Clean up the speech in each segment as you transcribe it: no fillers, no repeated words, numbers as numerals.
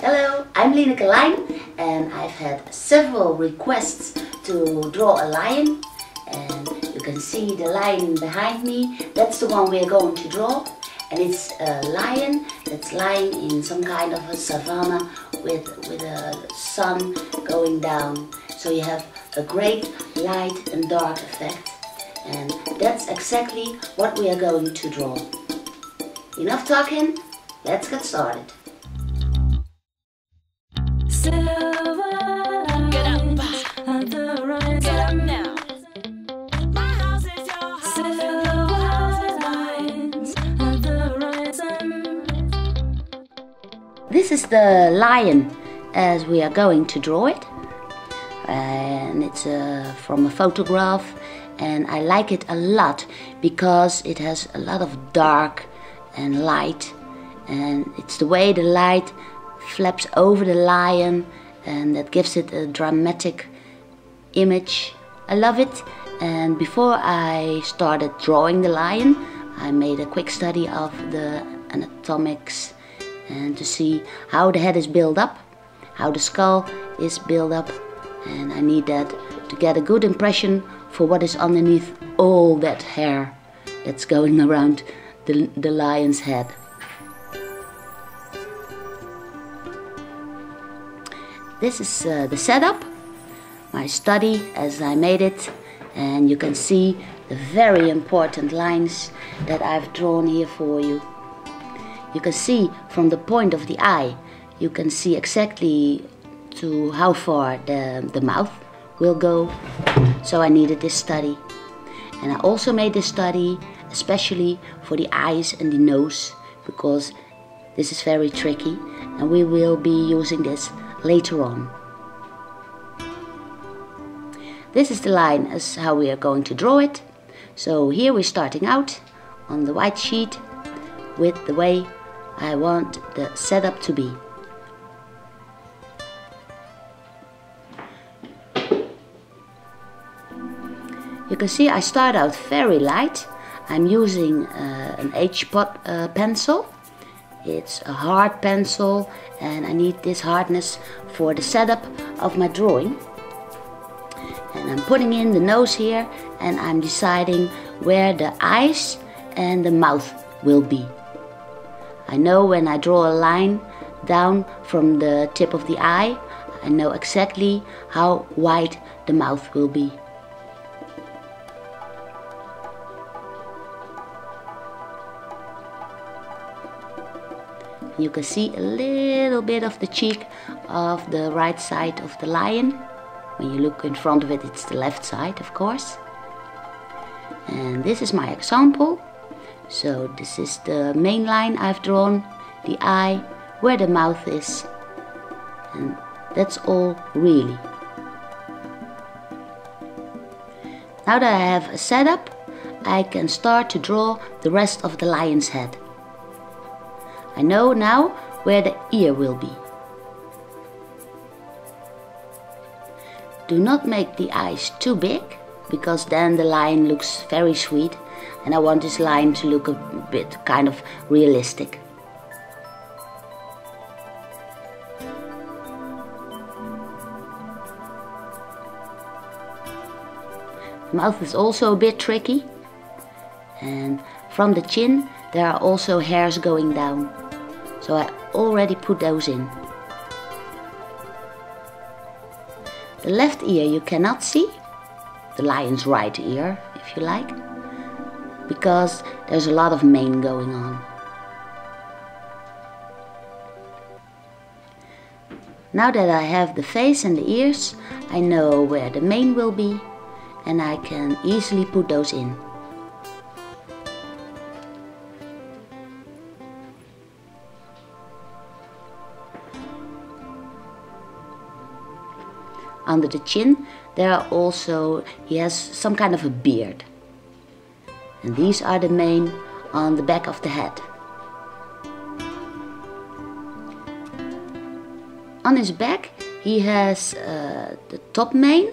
Hello, I'm Lineke Lijn and I've had several requests to draw a lion, and you can see the lion behind me. That's the one we're going to draw, and it's a lion that's lying in some kind of a savanna with a sun going down. So you have a great light and dark effect, and that's exactly what we are going to draw. Enough talking, let's get started. This is the lion as we are going to draw it, and it's from a photograph, and I like it a lot because it has a lot of dark and light, and it's the way the light flaps over the lion, and that gives it a dramatic image. I love it. And before I started drawing the lion, I made a quick study of the anatomics and to see how the head is built up, how the skull is built up, and I need that to get a good impression for what is underneath all that hair that's going around the lion's head. This is the setup, my study as I made it, and you can see the very important lines that I've drawn here for you. You can see from the point of the eye, you can see exactly to how far the mouth will go. So I needed this study. And I also made this study especially for the eyes and the nose, because this is very tricky and we will be using this later on. This is the line as how we are going to draw it. So here we're starting out on the white sheet with the way I want the setup to be. You can see I start out very light. I'm using an H-pot pencil. It's a hard pencil and I need this hardness for the setup of my drawing. And I'm putting in the nose here, and I'm deciding where the eyes and the mouth will be. I know when I draw a line down from the tip of the eye, I know exactly how wide the mouth will be. You can see a little bit of the cheek of the right side of the lion. When you look in front of it, it's the left side, of course. And this is my example. So this is the main line I've drawn, the eye, where the mouth is. And that's all really. Now that I have a setup, I can start to draw the rest of the lion's head. I know now where the ear will be. Do not make the eyes too big, because then the lion looks very sweet, and I want this lion to look a bit kind of realistic. The mouth is also a bit tricky, and from the chin there are also hairs going down, so I already put those in. The left ear you cannot see, the lion's right ear if you like, because there's a lot of mane going on. Now that I have the face and the ears, I know where the mane will be, and I can easily put those in. Under the chin, there are also, he has some kind of a beard. And these are the mane on the back of the head. On his back, he has the top mane,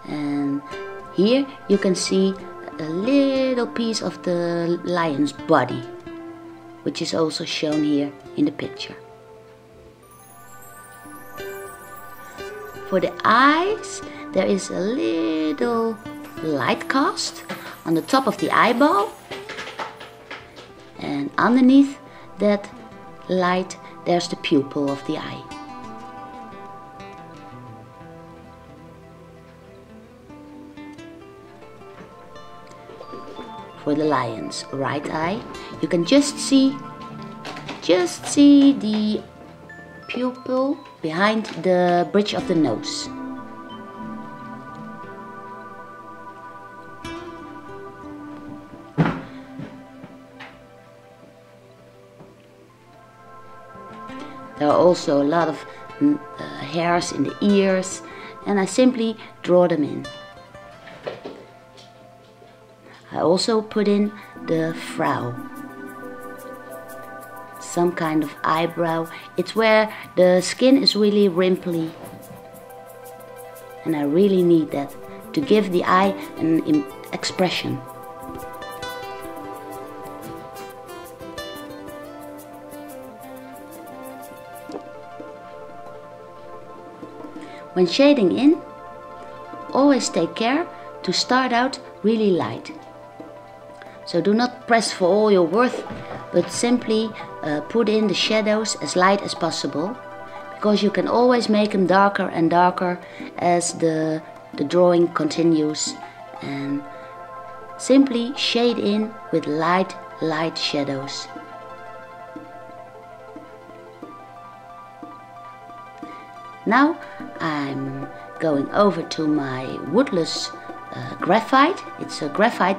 and here you can see a little piece of the lion's body, which is also shown here in the picture. For the eyes, there is a little light cast on the top of the eyeball, and underneath that light there's the pupil of the eye. For the lion's right eye, you can just see the pupil behind the bridge of the nose. There are also a lot of hairs in the ears, and I simply draw them in. I also put in the brow, some kind of eyebrow. It's where the skin is really wrinkly, and I really need that to give the eye an expression. When shading in, always take care to start out really light. So do not press for all your worth, but simply put in the shadows as light as possible, because you can always make them darker and darker as the drawing continues, and simply shade in with light shadows. Now I'm going over to my woodless graphite. It's a graphite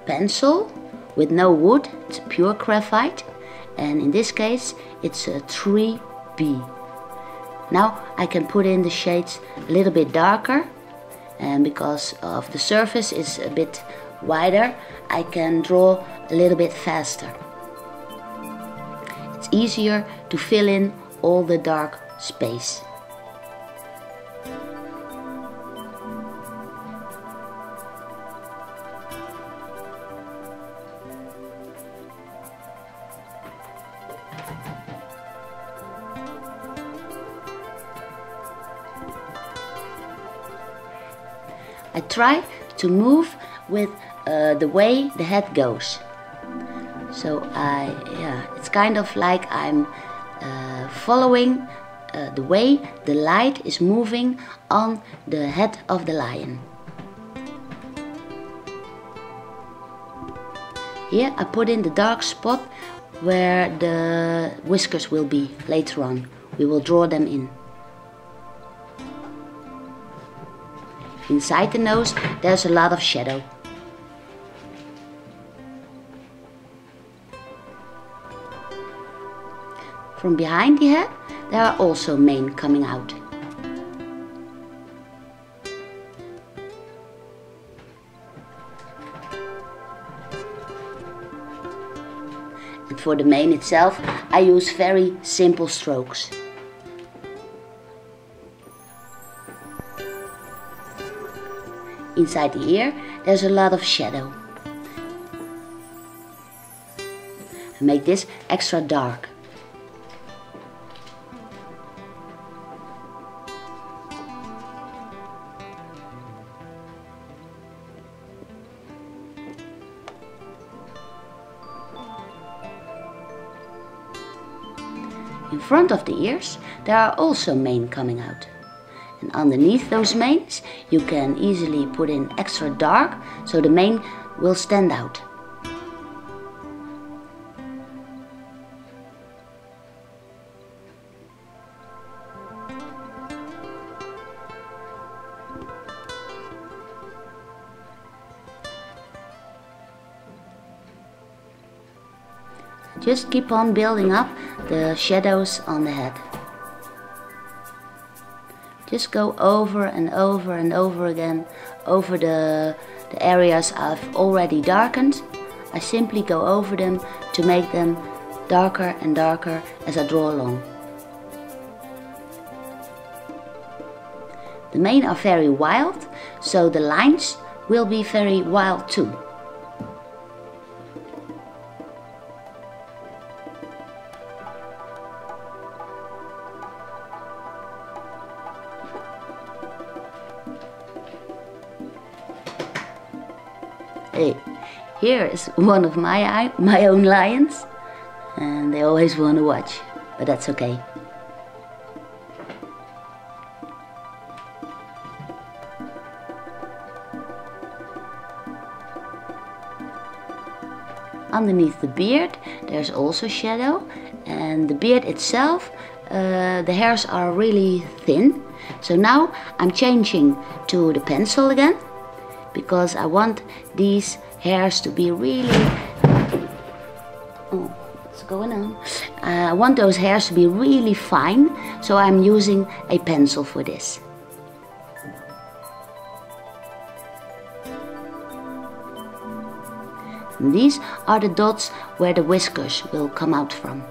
pencil with no wood. It's pure graphite, and in this case it's a 3B. Now I can put in the shades a little bit darker, and because of the surface is a bit wider, I can draw a little bit faster. It's easier to fill in all the dark space. I try to move with the way the head goes. So it's kind of like I'm following the way the light is moving on the head of the lion. Here I put in the dark spot where the whiskers will be later on. We will draw them in. Inside the nose there's a lot of shadow. From behind the head there are also mane coming out. And for the mane itself I use very simple strokes. Inside the ear there's a lot of shadow. I make this extra dark. In front of the ears there are also mane coming out. And underneath those manes you can easily put in extra dark so the mane will stand out. Just keep on building up the shadows on the head. Just go over and over and over again over the areas I've already darkened. I simply go over them to make them darker and darker as I draw along. The mane are very wild, so the lines will be very wild too. Hey, here is one of my own lions, and they always want to watch, but that's okay. Underneath the beard there's also shadow, and the beard itself, the hairs are really thin. So now I'm changing to the pencil again, because I want these hairs to be really... Oh, what's going on? I want those hairs to be really fine, so I'm using a pencil for this. And these are the dots where the whiskers will come out from.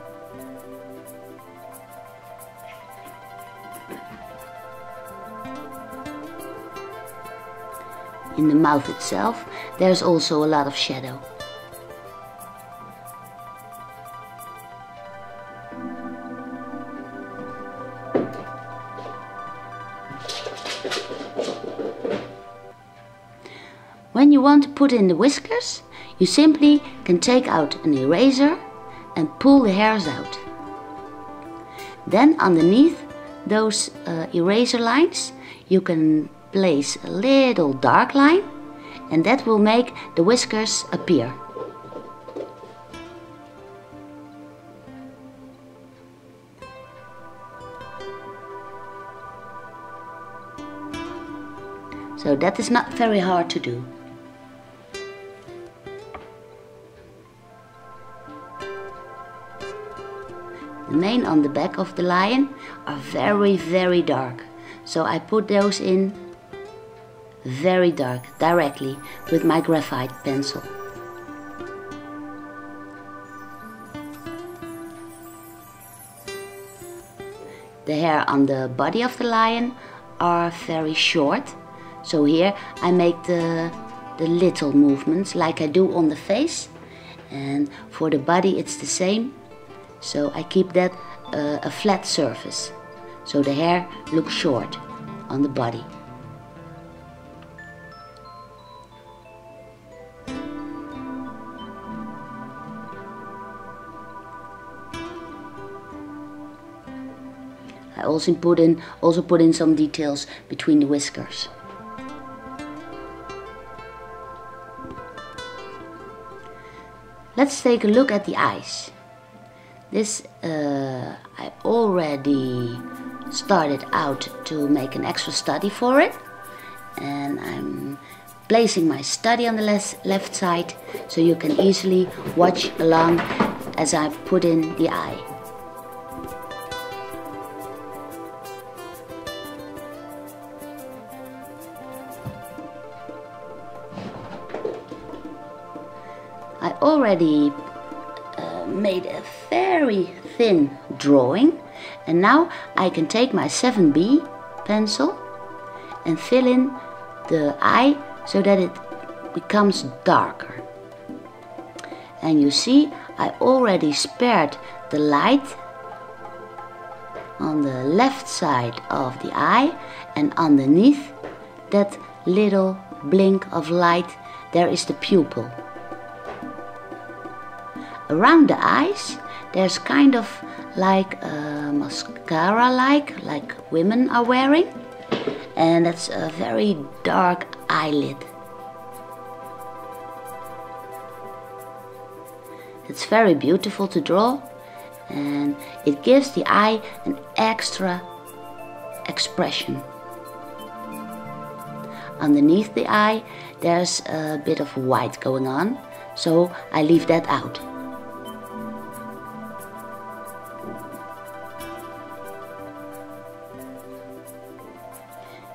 In the mouth itself, there's also a lot of shadow. When you want to put in the whiskers, you simply can take out an eraser and pull the hairs out. Then underneath those eraser lines, you can place a little dark line, and that will make the whiskers appear. So that is not very hard to do. The mane on the back of the lion are very dark, so I put those in very dark directly with my graphite pencil. The hair on the body of the lion are very short, so here I make the little movements like I do on the face, and for the body it's the same, so I keep that a flat surface, so the hair looks short on the body. I also put in some details between the whiskers. Let's take a look at the eyes. This I already started out to make an extra study for it, and I'm placing my study on the left side so you can easily watch along as I put in the eye. I already made a very thin drawing, and now I can take my 7B pencil and fill in the eye so that it becomes darker. And you see, I already spared the light on the left side of the eye, and underneath that little blink of light there is the pupil. Around the eyes there's kind of like a mascara like women are wearing, and that's a very dark eyelid. It's very beautiful to draw, and it gives the eye an extra expression. Underneath the eye there's a bit of white going on, so I leave that out.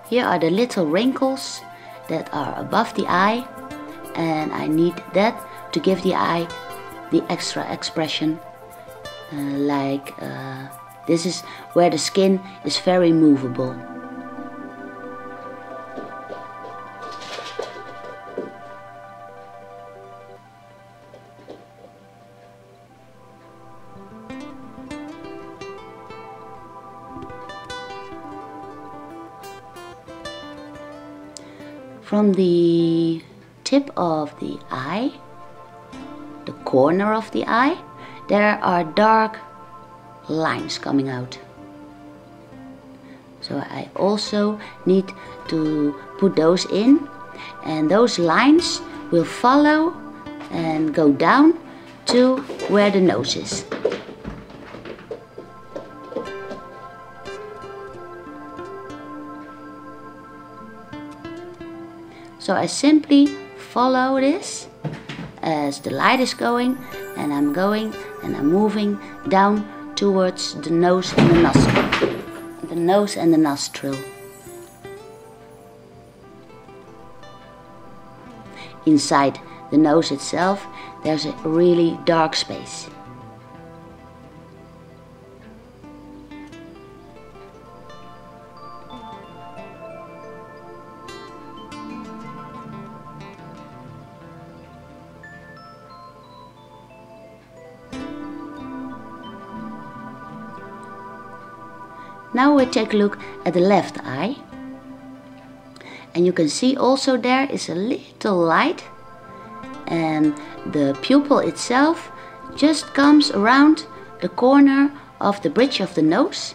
Here are the little wrinkles that are above the eye, and I need that to give the eye the extra expression. This is where the skin is very movable. From the tip of the eye, the corner of the eye, there are dark lines coming out. So I also need to put those in, and those lines will follow and go down to where the nose is. So I simply follow this as the light is going, and I'm going and I'm moving down towards the nose and the nostril. The nose and the nostril. Inside the nose itself, there's a really dark space. Now we take a look at the left eye, and you can see also there is a little light, and the pupil itself just comes around the corner of the bridge of the nose,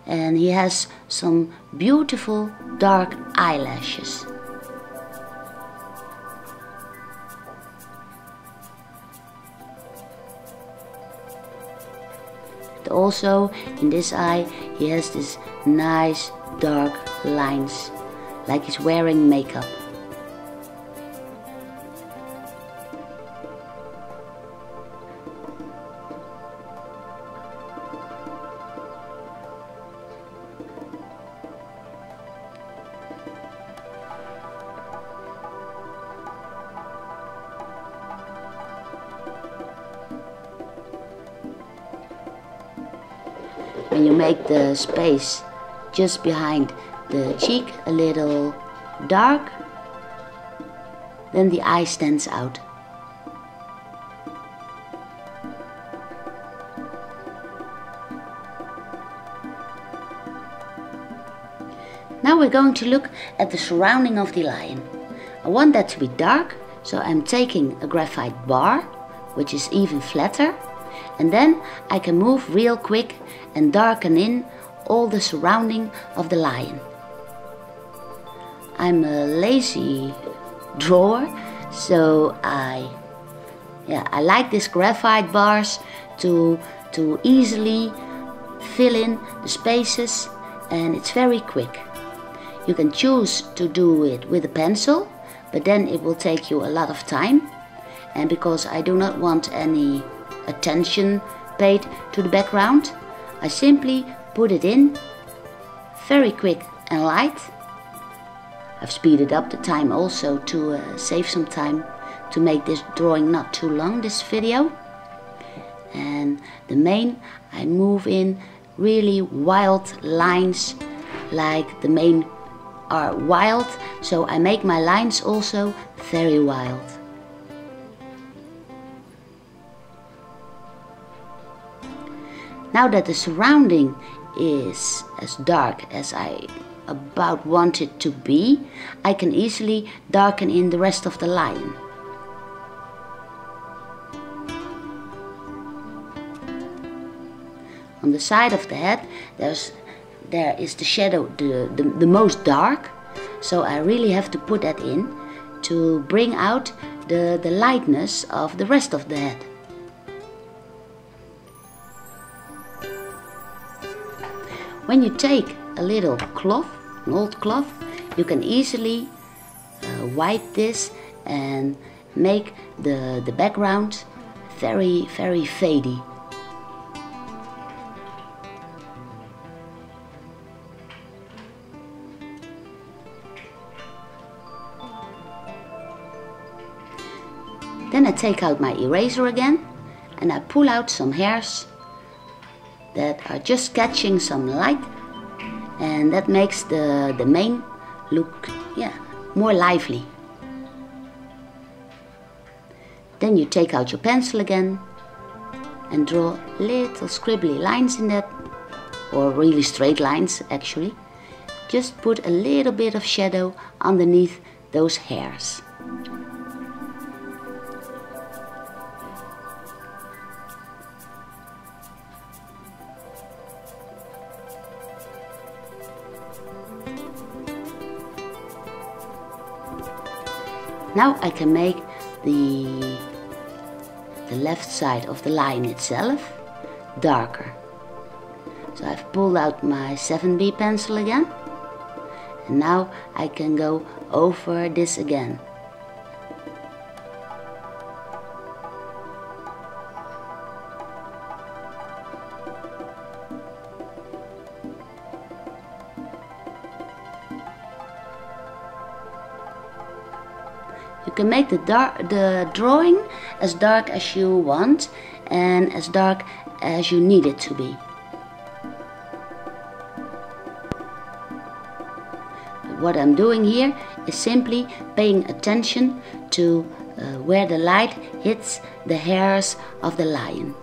and he has some beautiful dark eyelashes. Also in this eye he has this nice dark lines, like he's wearing makeup. When you make the space just behind the cheek a little dark, then the eye stands out. Now we're going to look at the surrounding of the lion. I want that to be dark, so I'm taking a graphite bar, which is even flatter, and then I can move real quick and darken in all the surrounding of the lion. I'm a lazy drawer, so I like these graphite bars to easily fill in the spaces, and it's very quick. You can choose to do it with a pencil, but then it will take you a lot of time, and because I do not want any attention paid to the background, I simply put it in very quick and light. I've speeded up the time also to save some time to make this drawing not too long, this video. And the mane, I move in really wild lines, like the mane are wild, so I make my lines also very wild. Now that the surrounding is as dark as I about want it to be, I can easily darken in the rest of the lion. On the side of the head there is the shadow, the most dark, so I really have to put that in to bring out the lightness of the rest of the head. When you take a little cloth, an old cloth, you can easily wipe this and make the background very, very fadey. Then I take out my eraser again and I pull out some hairs that are just catching some light, and that makes the mane look more lively. Then you take out your pencil again and draw little scribbly lines in that, or really straight lines actually. Just put a little bit of shadow underneath those hairs. Now I can make the left side of the lion itself darker. So I've pulled out my 7B pencil again, and now I can go over this again. You can make the drawing as dark as you want and as dark as you need it to be. But what I'm doing here is simply paying attention to where the light hits the hairs of the lion.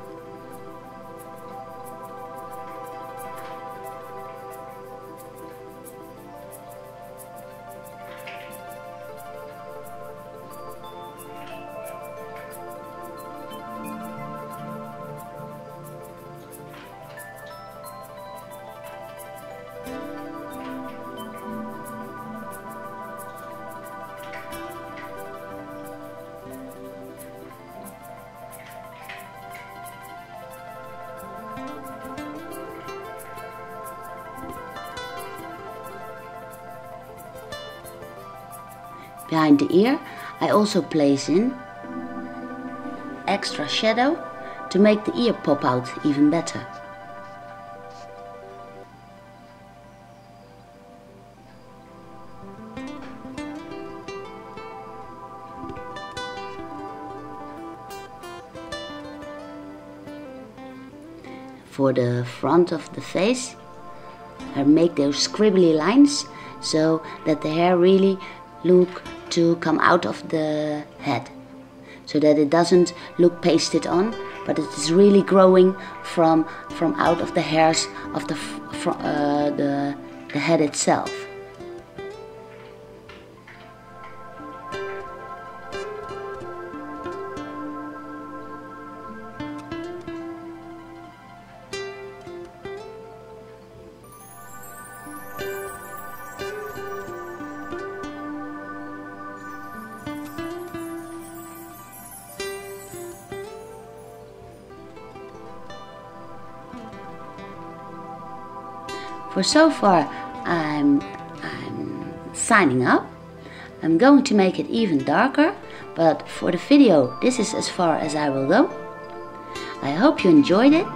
Behind the ear, I also place in extra shadow to make the ear pop out even better. For the front of the face, I make those scribbly lines so that the hair really look to come out of the head, so that it doesn't look pasted on, but it is really growing from out of the hairs of the head itself. For so far, I'm signing up. I'm going to make it even darker, but for the video, this is as far as I will go. I hope you enjoyed it,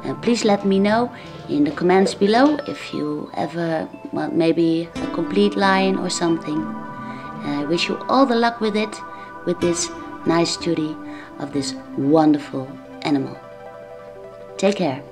and please let me know in the comments below if you ever want maybe a complete lion or something. And I wish you all the luck with it, with this nice study of this wonderful animal. Take care.